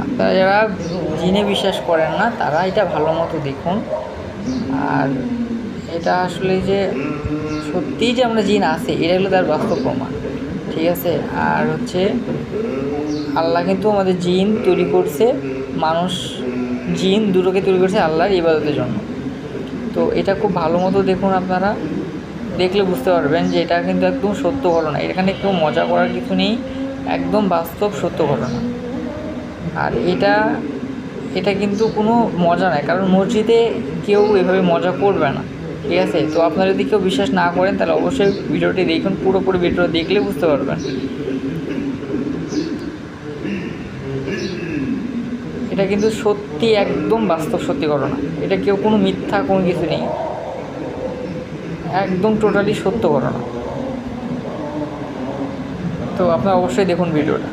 আপনারা যারা জিনে বিশ্বাস করেন না তারা এটা ভালো মতো দেখুন। আর এটা আসলে যে সত্যিই যে আমরা জিন আছে এটা হলো তার বাস্তব প্রমাণ, ঠিক আছে। আর হচ্ছে আল্লাহ কিন্তু আমাদের জিন তৈরি করছে, মানুষ জিন দুটোকে তৈরি করছে আল্লাহর ইবাদতের জন্য। তো এটা খুব ভালো মতো দেখুন, আপনারা দেখলে বুঝতে পারবেন যে এটা কিন্তু একদম সত্য ঘটনা, এখানে কেউ মজা করার কিছু নেই, একদম বাস্তব সত্য ঘটনা। আর এটা এটা কিন্তু কোনো মজা নয়, কারণ মসজিদে কেউ এভাবে মজা করবে না, ঠিক আছে। তো আপনারা যদি কেউ বিশ্বাস না করেন তাহলে অবশ্যই ভিডিওটি দেখুন, পুরোপুরি ভিডিওটা দেখলে বুঝতে পারবেন। এটা কিন্তু সত্যি একদম বাস্তব সত্যি ঘটনা, এটা কেউ কোনো মিথ্যা কোনো কিছু নেই, একদম টোটালি সত্য ঘটনা। তো আপনারা অবশ্যই দেখুন ভিডিওটা।